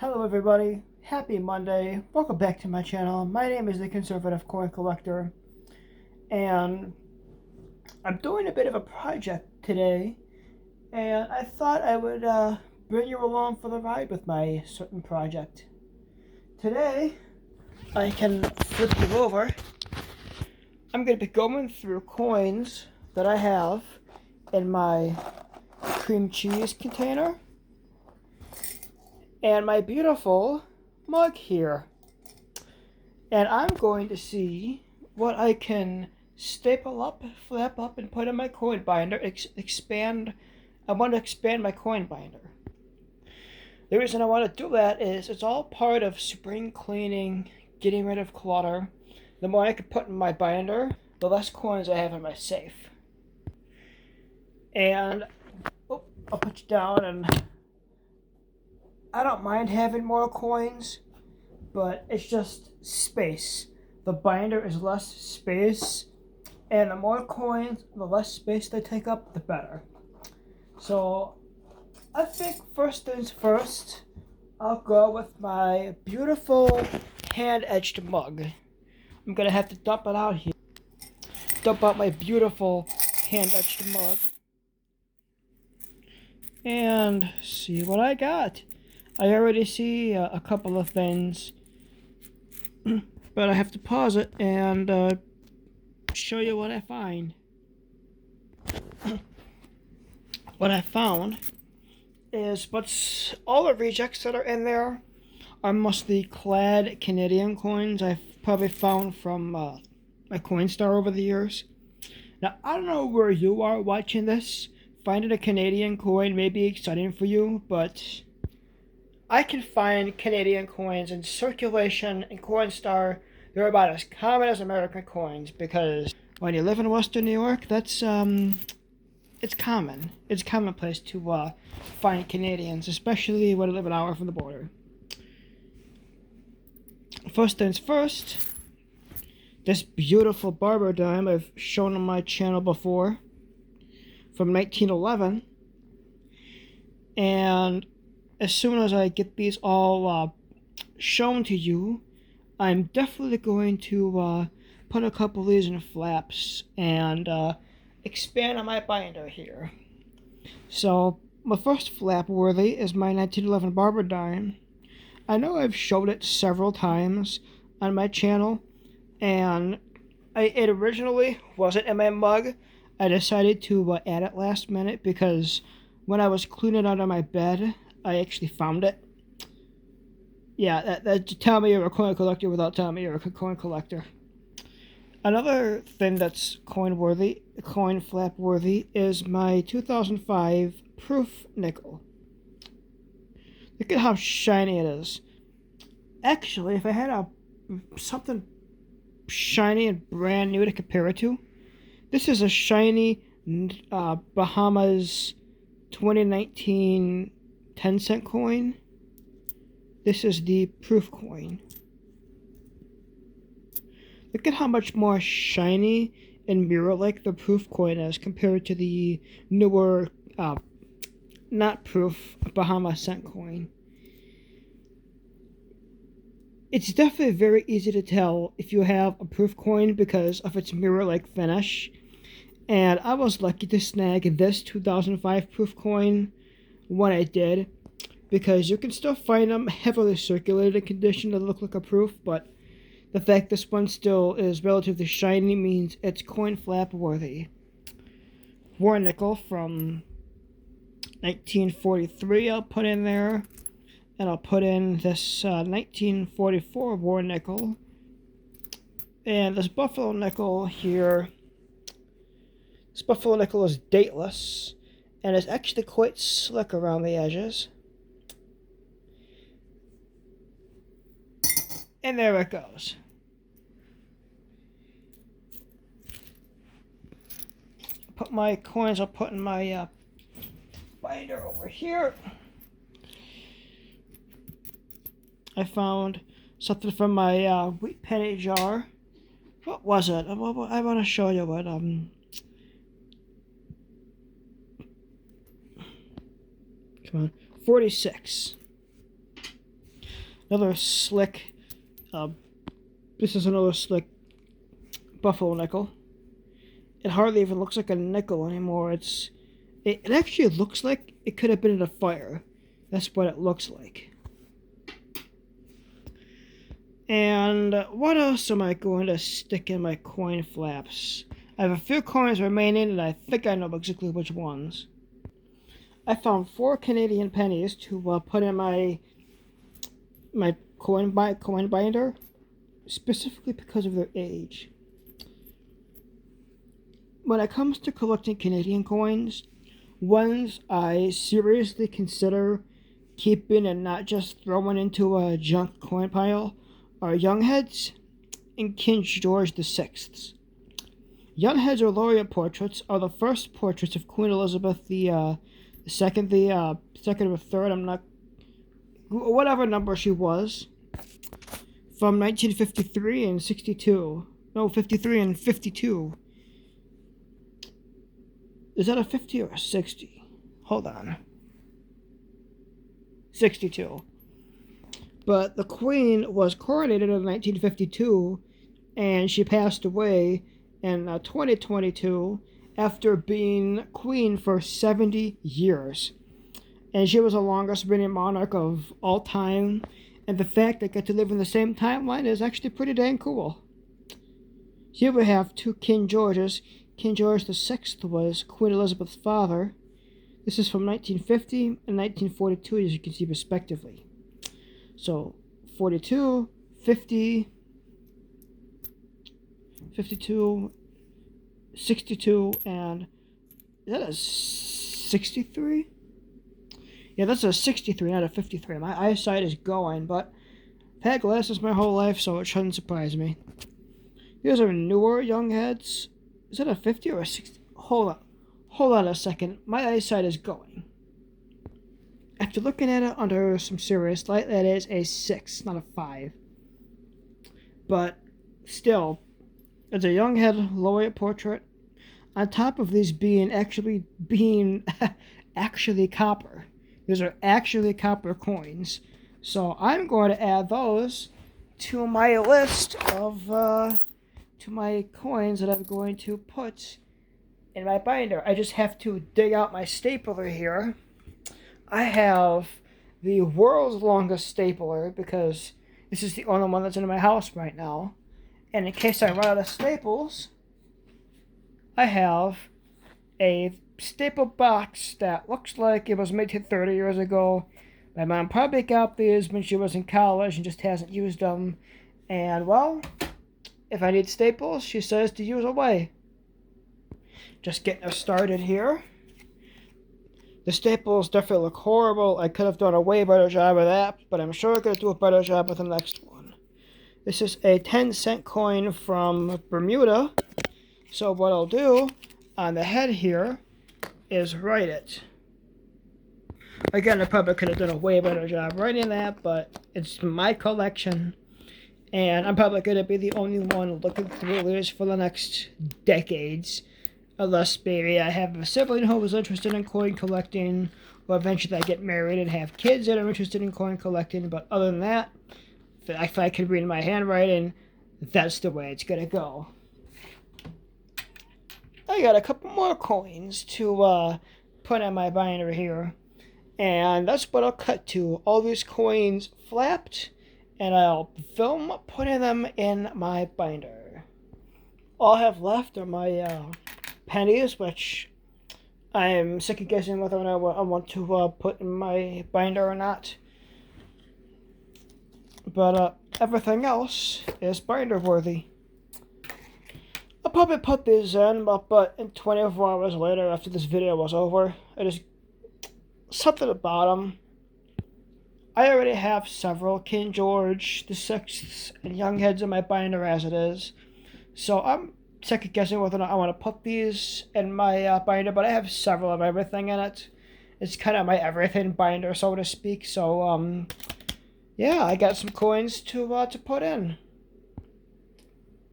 Hello everybody, happy Monday, welcome back to my channel. My name is the Conservative Coin Collector, and I'm doing a bit of a project today, and I thought I would bring you along for the ride with my certain project. Today, I can flip you over. I'm going to be going through coins that I have in my cream cheese container and my beautiful mug here. And I'm going to see what I can staple up, flap up, and put in my coin binder. I want to expand my coin binder. The reason I want to do that is it's all part of spring cleaning, getting rid of clutter. The more I can put in my binder, the less coins I have in my safe. And I'll put you down, and I don't mind having more coins, but it's just space. The binder is less space, and the more coins, the less space they take up, the better. So I think first things first, I'll go with my beautiful hand-etched mug. I'm gonna have to dump it out here. Dump out my beautiful hand-etched mug and see what I got. I already see a couple of things, but I have to pause it and show you what I find. What I found is all the rejects that are in there are mostly clad Canadian coins I've probably found from my Coinstar over the years. Now, I don't know where you are watching this. Finding a Canadian coin may be exciting for you, but I can find Canadian coins in circulation in Coinstar. They're about as common as American coins because when you live in Western New York, that's it's common. It's commonplace to find Canadians, especially when you live an hour from the border. First things first, this beautiful barber dime I've shown on my channel before from 1911, and as soon as I get these all shown to you, I'm definitely going to put a couple of these in flaps and expand on my binder here. So my first flap worthy is my 1911 barber dime. I know I've showed it several times on my channel, and it originally wasn't in my mug. I decided to add it last minute because when I was cleaning out of my bed, I actually found it. Yeah, that tell me you're a coin collector without telling me you're a coin collector. Another thing that's coin flap worthy, is my 2005 proof nickel. Look at how shiny it is. Actually, if I had something shiny and brand new to compare it to, this is a shiny Bahamas 2019 10-cent coin. This is the proof coin. Look at how much more shiny and mirror-like the proof coin is compared to the newer, not proof, Bahama cent coin. It's definitely very easy to tell if you have a proof coin because of its mirror-like finish. And I was lucky to snag this 2005 proof coin when I did, because you can still find them heavily circulated condition that look like a proof, but the fact this one still is relatively shiny means it's coin flap worthy. War nickel from 1943 I'll put in there, and I'll put in this 1944 war nickel, and this buffalo nickel here. This buffalo nickel is dateless, and it's actually quite slick around the edges. And there it goes. Put my coins, I'll put in my binder over here. I found something from my wheat penny jar. What was it? I want to show you what. Come on, 46. Another slick, uh, this is another slick buffalo nickel. It hardly even looks like a nickel anymore. It actually looks like it could have been in a fire. That's what it looks like. And what else am I going to stick in my coin flaps? I have a few coins remaining, and I think I know exactly which ones. I found 4 Canadian pennies to put in my coin binder, specifically because of their age. When it comes to collecting Canadian coins, ones I seriously consider keeping and not just throwing into a junk coin pile are Youngheads and King George VI. Youngheads or laureate portraits are the first portraits of Queen Elizabeth the second, the second or third. I'm not whatever number she was, from 1953 and 62. No, 53 and 52. Is that a 50 or a 60? Hold on. 62. But the Queen was coronated in 1952, and she passed away in 2022 after being Queen for 70 years. And she was the longest reigning monarch of all time, and the fact that I get to live in the same timeline is actually pretty dang cool. Here we have 2 King Georges. King George VI was Queen Elizabeth's father. This is from 1950 and 1942, as you can see, respectively. So, 42, 50, 52, 62, and is that a 63? Yeah, that's a 63, not a 53. My eyesight is going, but I've had glasses my whole life, so it shouldn't surprise me. Here's our newer young heads. Is that a 50 or a 60? Hold on a second. My eyesight is going. After looking at it under some serious light, that is a 6, not a 5. But still, it's a young head laureate portrait. On top of these being actually copper. These are actually copper coins. So I'm going to add those to my list of to my coins that I'm going to put in my binder. I just have to dig out my stapler here. I have the world's longest stapler because this is the only one that's in my house right now. And in case I run out of staples, I have a staple box that looks like it was made 30 years ago. My mom probably got these when she was in college and just hasn't used them. And, well, if I need staples, she says to use away. Just getting us started here. The staples definitely look horrible. I could have done a way better job of that, but I'm sure I could do a better job with the next one. This is a 10-cent coin from Bermuda. So what I'll do on the head here is write it. Again, I probably could have done a way better job writing that, but it's my collection. And I'm probably going to be the only one looking through these for the next decades. Unless maybe I have a sibling who is interested in coin collecting, or eventually I get married and have kids that are interested in coin collecting. But other than that, if I can read my handwriting, that's the way it's going to go. I got a couple more coins to put in my binder here. And that's what I'll cut to. All these coins flapped, and I'll film putting them in my binder. All I have left are my pennies, which I'm second guessing whether or not I want to put in my binder or not. But everything else is binder worthy. I'll probably put these in, but in 24 hours later, after this video was over, I just something about them. I already have several King George VI and young heads in my binder as it is, so I'm second guessing whether or not I want to put these in my binder, but I have several of everything in it. It's kind of my everything binder, so to speak. So yeah, I got some coins to put in.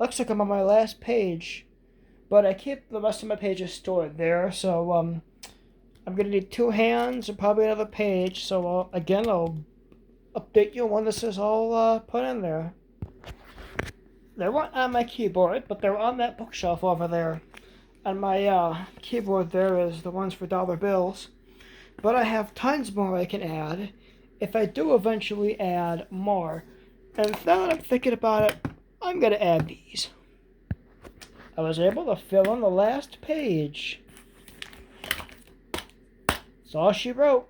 Looks like I'm on my last page, but I keep the rest of my pages stored there. So I'm gonna need 2 hands and probably another page. So again, I'll update you when this is all put in there. They weren't on my keyboard, but they're on that bookshelf over there. On my keyboard there is the ones for dollar bills. But I have tons more I can add if I do eventually add more. And now that I'm thinking about it, I'm going to add these. I was able to fill in the last page. That's all she wrote.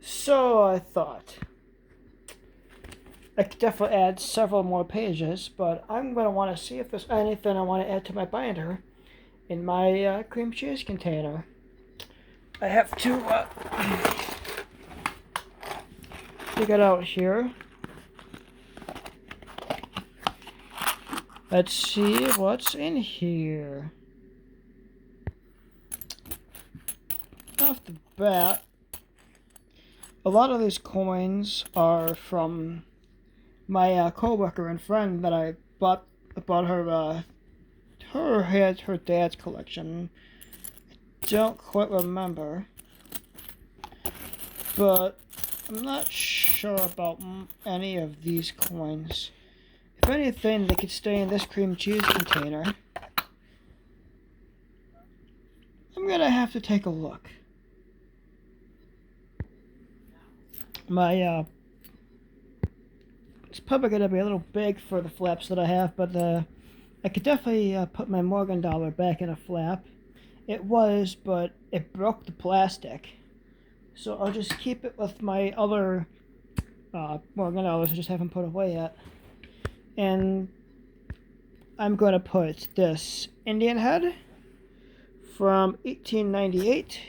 So I thought I could definitely add several more pages, but I'm going to want to see if there's anything I want to add to my binder in my cream cheese container. I have to dig it out here. Let's see what's in here. Off the bat, a lot of these coins are from my co-worker and friend that I bought her. Her had her dad's collection. I don't quite remember, but I'm not sure about any of these coins. If anything, they could stay in this cream cheese container. I'm gonna have to take a look. My it's probably gonna be a little big for the flaps that I have, but I could definitely put my Morgan dollar back in a flap. It was, but it broke the plastic, so I'll just keep it with my other Morgan dollars I just haven't put away yet. And I'm going to put this Indian head from 1898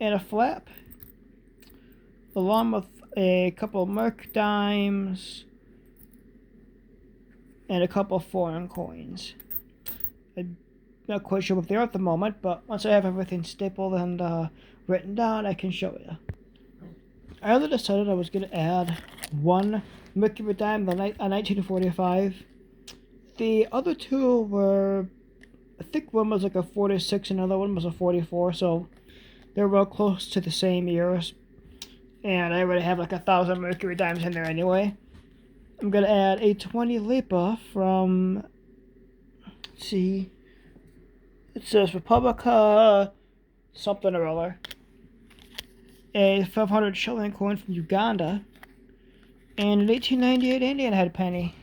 in a flap, along with a couple Merc dimes and a couple foreign coins. I'm not quite sure what they are at the moment, but once I have everything stapled and written down, I can show you. I only decided I was going to add one Mercury dime, a 1945. The other two were, I think one was like a 46, another one was a 44, so they're real close to the same years. And I already have like 1,000 Mercury dimes in there anyway. I'm going to add a 20 Lipa from, let's see, it says Republica something or other. A 500 shilling coin from Uganda. And an 1898 Indian head penny.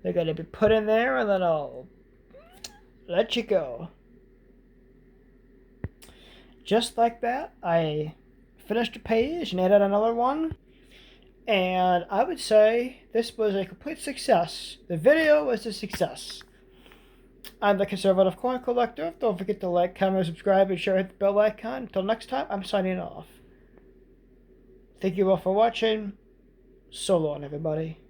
They're going to be put in there and then I'll let you go. Just like that, I finished a page and added another one. And I would say this was a complete success. The video was a success. I'm the Conservative Coin Collector. Don't forget to like, comment, subscribe, and share, hit the bell icon. Until next time, I'm signing off. Thank you all for watching. So long, everybody.